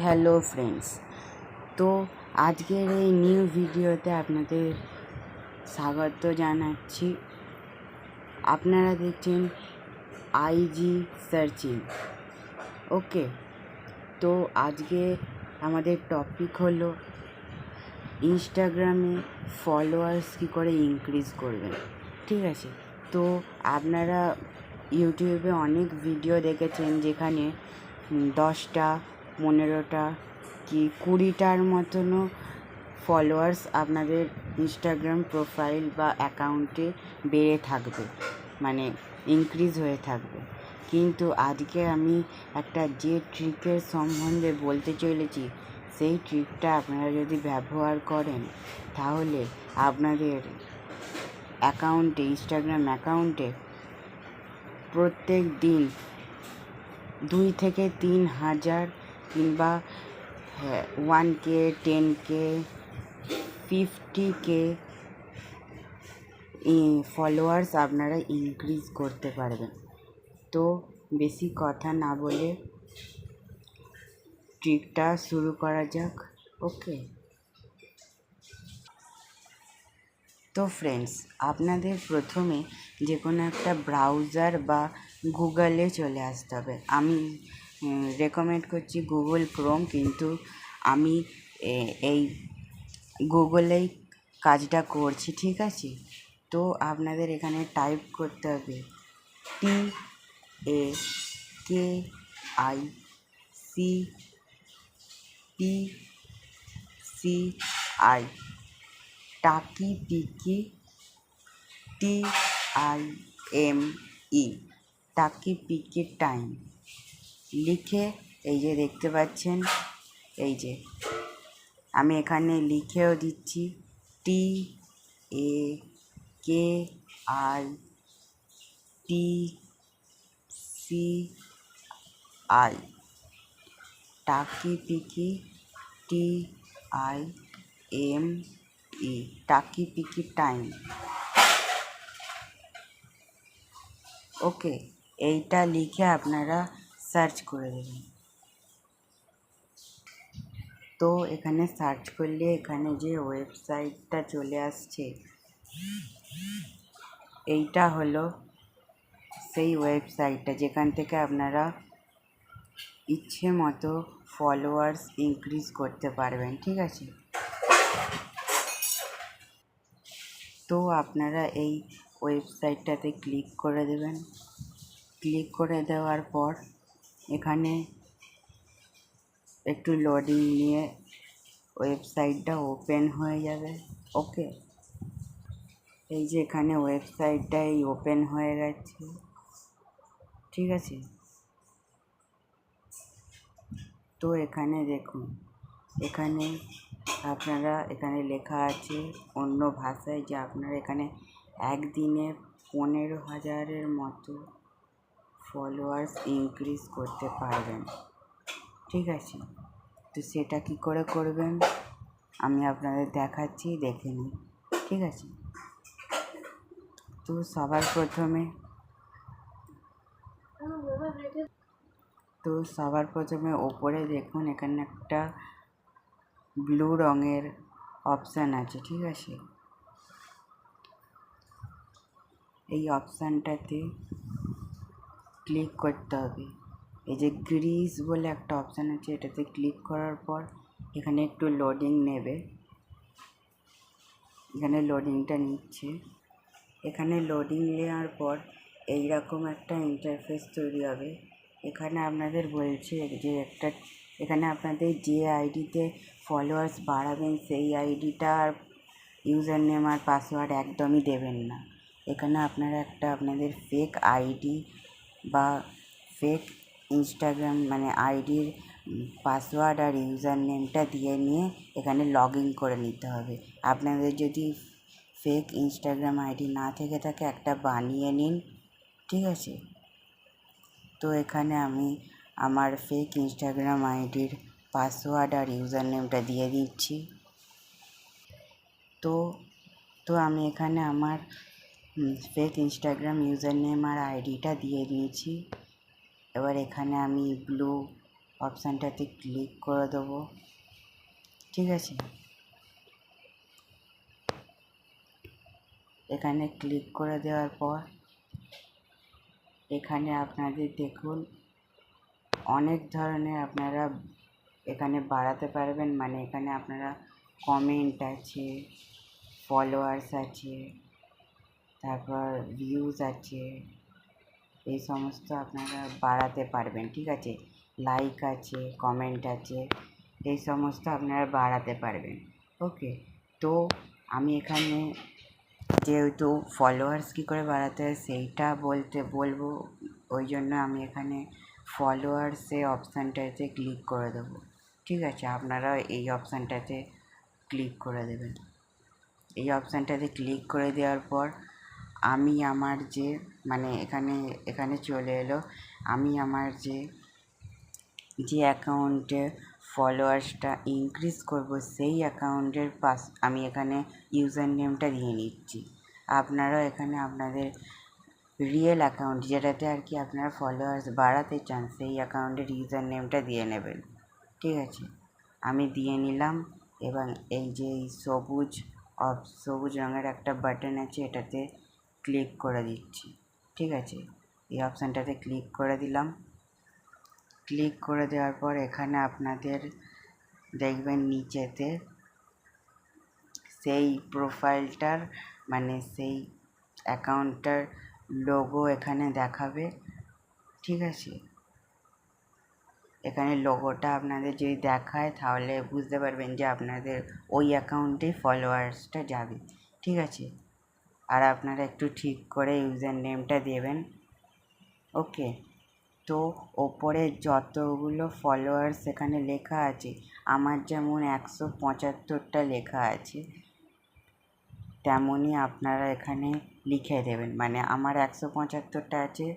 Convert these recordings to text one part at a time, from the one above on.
Hello friends, তো আজকের এই নিউ ভিডিওতে আপনাদের স্বাগত জানাচ্ছি। আপনারা দেখছেন আইজি সার্চিং। ওকে, তো আজকে আমাদের টপিক হলো ইনস্টাগ্রামে ফলোয়ার্স কী করে ইনক্রিজ করবেন। ঠিক আছে, তো আপনারা ইউটিউবে অনেক ভিডিও দেখেছেন যেখানে 10টা 15টা কি 20টার মতনও ফলোয়ার্স আপনাদের ইনস্টাগ্রাম প্রোফাইল বা অ্যাকাউন্টে বেড়ে থাকবে, মানে ইনক্রিজ হয়ে থাকবে। কিন্তু আজকে আমি একটা যে ট্রিকের সম্বন্ধে বলতে চলেছি, সেই ট্রিকটা আপনারা যদি ব্যবহার করেন তাহলে আপনাদের অ্যাকাউন্টে, ইনস্টাগ্রাম অ্যাকাউন্টে প্রত্যেক দিন 2 থেকে 3 হাজার কিংবা 1K, 10K, 50K ফলোয়ার্স আপনারা ইনক্রিজ করতে পারবেন। তো বেশি কথা না বলে ট্রিকটা শুরু করা যাক। ওকে, তো ফ্রেন্ডস, আপনাদের প্রথমে যে কোনো একটা ব্রাউজার বা গুগলে চলে আসতে হবে। আমি রেকমেন্ড করছি গুগল ক্রোম, কিন্তু আমি এই গুগলেই কাজটা করছি। ঠিক আছে, তো আপনাদের এখানে টাইপ করতে হবে TAKICPCI, টাকি পিকি TIME, টাকি পিকি টাইম লিখে এই যে দেখতে পাচ্ছেন, এই যে আমি এখানে লিখেও দিচ্ছি TAKITCI, টাকি পিকি TIME, টাকি পিকি টাইম। ওকে, এইটা লিখে আপনারা সার্চ করে দেবেন। তো এখানে সার্চ করলে এখানে যে ওয়েবসাইটটা চলে আসছে, এইটা হলো সেই ওয়েবসাইটটা যেখান থেকে আপনারা ইচ্ছে মতো ফলোয়ার্স ইনক্রিজ করতে পারবেন। ঠিক আছে, তো আপনারা এই ওয়েবসাইটটাতে ক্লিক করে দেবেন। ক্লিক করে দেওয়ার পর এখানে একটু লোডিং নিয়ে ওয়েবসাইটটা ওপেন হয়ে যাবে। ওকে, এই যে এখানে ওয়েবসাইটটাই ওপেন হয়ে গেছে। ঠিক আছে, তো এখানে দেখুন, এখানে আপনারা এখানে লেখা আছে অন্য ভাষায় যে আপনারা এখানে একদিনে 15,000-এর মতো ফলোয়ার্স ইনক্রিজ করতে পারবেন। ঠিক আছে, তো সেটা কি করে করবেন আমি আপনাদের দেখাচ্ছি, দেখে নিন। ঠিক আছে, তো সবার প্রথমে ওপরে দেখুন এখানে একটা ব্লু রঙের অপশান আছে। ঠিক আছে, এই অপশানটাতে ক্লিক করতে হবে। এই যে গ্রিজ বলে একটা অপশান আছে, এটাতে ক্লিক করার পর এখানে একটু লোডিং নেবে। এখানে লোডিংটা নিচ্ছে। এখানে লোডিং নেওয়ার পর এইরকম একটা ইন্টারফেস তৈরি হবে। এখানে আপনাদের বলছে যে এখানে আপনাদের যে আইডিতে ফলোয়ার্স বাড়াবেন সেই আইডিটার ইউজার নেম আর পাসওয়ার্ড একদমই দেবেন না। এখানে আপনারা আপনাদের ফেক আইডি বা ফেক ইনস্টাগ্রাম মানে আইডির পাসওয়ার্ড আর ইউজার নেমটা দিয়ে নিয়ে এখানে লগ ইন করে নিতে হবে। আপনাদের যদি ফেক ইনস্টাগ্রাম আইডি না থেকে থাকে একটা বানিয়ে নিন। ঠিক আছে, তো এখানে আমি আমার ফেক ইনস্টাগ্রাম আইডির পাসওয়ার্ড আর ইউজার নেমটা দিয়ে দিচ্ছি। তো আমি এখানে আমার ফেক ইনস্টাগ্রাম ইউজার নেম আর আইডিটা দিয়ে দিয়েছি। এবার এখানে আমি ব্লু অপশানটাতে ক্লিক করে দেবো। ঠিক আছে, এখানে ক্লিক করে দেওয়ার পর এখানে আপনাদের দেখুন অনেক ধরনের আপনারা এখানে বাড়াতে পারবেন। মানে এখানে আপনারা কমেন্ট আছে, ফলোয়ার্স আছে, তারপর ভিউজ আছে, এই সমস্ত আপনারা বাড়াতে পারবেন। ঠিক আছে, লাইক আছে, কমেন্ট আছে, এই সমস্ত আপনারা বাড়াতে পারবেন। ওকে, তো আমি এখানে যেহেতু ফলোয়ার্স কী করে বাড়াতে হয় সেইটা বলবো, ওই জন্য আমি এখানে ফলোয়ার্সে অপশানটাতে ক্লিক করে দেবো। ঠিক আছে, আপনারা এই অপশানটাতে ক্লিক করে দেবেন। এই অপশানটাতে ক্লিক করে দেওয়ার পর আমি আমার যে মানে এখানে চলে এলো। আমি আমার যে অ্যাকাউন্টে ফলোয়ার্সটা ইনক্রিজ করব সেই অ্যাকাউন্টের আমি এখানে ইউজার নেমটা দিয়ে নিচ্ছি। আপনারাও এখানে আপনাদের রিয়েল অ্যাকাউন্ট যেটাতে আর কি আপনারা ফলোয়ার্স বাড়াতে চান সেই অ্যাকাউন্টের ইউজার নেমটা দিয়ে নেবেন। ঠিক আছে, আমি দিয়ে নিলাম এবং এই যে সবুজ রঙের একটা বাটন আছে এটাতে ক্লিক করে দিচ্ছি। ঠিক আছে, এই অপশানটাতে ক্লিক করে দিলাম। ক্লিক করে দেওয়ার পর এখানে আপনাদের দেখবেন নিচেতে সেই প্রোফাইলটার মানে সেই অ্যাকাউন্টটার লোগো এখানে দেখাবে। ঠিক আছে, এখানে লোগোটা আপনাদের যদি দেখায় তাহলে বুঝতে পারবেন যে আপনাদের ওই অ্যাকাউন্টেই ফলোয়ার্সটা যাবে। ঠিক আছে, আর আপনারা একটু ঠিক করে ইউজার নেমটা দেবেন। ওকে, তো ওপরে যতগুলো ফলোয়ার্স এখানে লেখা আছে, আমার যেমন 175টা লেখা আছে তেমনই আপনারা এখানে লিখে দেবেন। মানে আমার 175টা আছে,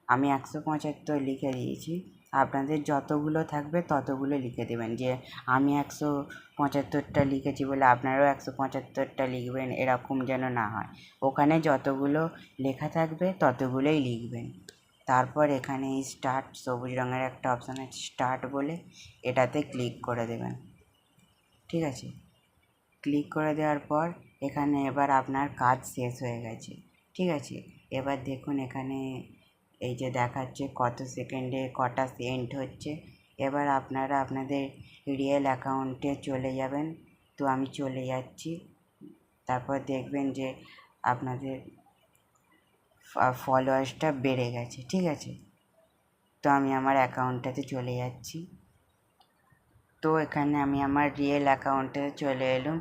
আমি 175 লিখে দিয়েছি। আপনাদের যতগুলো থাকবে ততগুলো লিখে দেবেন। যে আমি 175টা লিখেছি বলে আপনারাও 175টা লিখবেন, এরকম যেন না হয়। ওখানে যতগুলো লেখা থাকবে ততগুলোই লিখবেন। তারপর এখানে স্টার্ট সবুজ রঙের একটা অপশান আছে স্টার্ট বলে, এটাতে ক্লিক করে দেবেন। ঠিক আছে, ক্লিক করে দেওয়ার পর এখানে এবার আপনার কাজ শেষ হয়ে গেছে। ঠিক আছে, এবার দেখুন এখানে এই যে দেখাচ্ছে কত সেকেন্ডে কটা সেন্ট হচ্ছে। এবার আপনারা আপনাদের রিয়েল অ্যাকাউন্টে চলে যাবেন। তো আমি চলে যাচ্ছি। তারপর দেখবেন যে আপনাদের ফলোয়ার্সটা বেড়ে গেছে। ঠিক আছে, তো আমি আমার অ্যাকাউন্টটাতে চলে যাচ্ছি। তো এখানে আমি আমার রিয়েল অ্যাকাউন্টে চলে এলাম।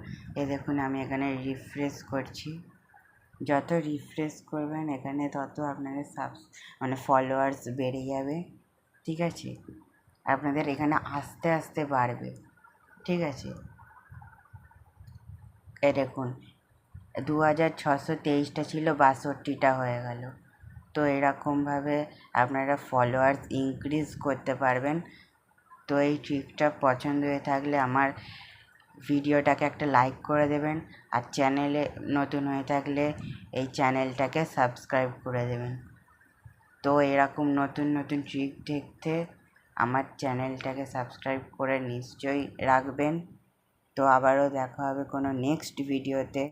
দেখুন আমি এখানে রিফ্রেশ করছি। যত রিফ্রেশ করবেন এখানে তত আপনাদের মানে ফলোয়ার্স বেড়ে যাবে। ঠিক আছে, আপনাদের এখানে আস্তে আস্তে বাড়বে। ঠিক আছে, এই দেখুন 2623টা ছিল 62টা হয়ে গেল। তো এরকমভাবে আপনারা ফলোয়ার্স ইনক্রিজ করতে পারবেন। তো এই ট্রিকটা পছন্দ হয়ে থাকলে আমার ভিডিওটাকে একটা লাইক করে দেবেন, আর চ্যানেলে নতুন হয়ে থাকলে এই চ্যানেলটাকে সাবস্ক্রাইব করে দেবেন। তো এরকম নতুন নতুন ট্রিক দেখতে আমার চ্যানেলটাকে সাবস্ক্রাইব করে নিশ্চয়ই রাখবেন। তো আবারও দেখা হবে কোনো নেক্সট ভিডিওতে।